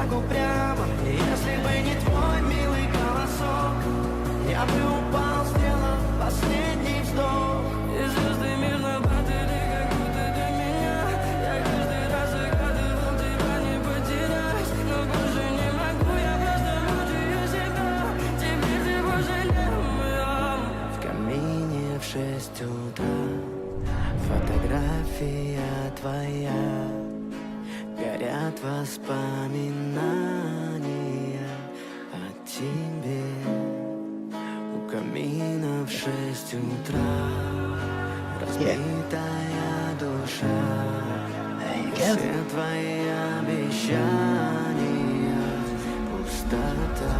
так упрямо. И если бы не твой милый голосок, я бы упал, сделав последний вздох. И звезды мирно падали, как будто для меня. Я каждый раз загадывал тебя не потерять, но больше не могу, я просто мучаю себя. Теперь ты пожалел меня. В камине в 6 утра фотография твоя, горят воспоминания о тебе. У камина в 6 утра разбитая душа, все твои обещания пустота.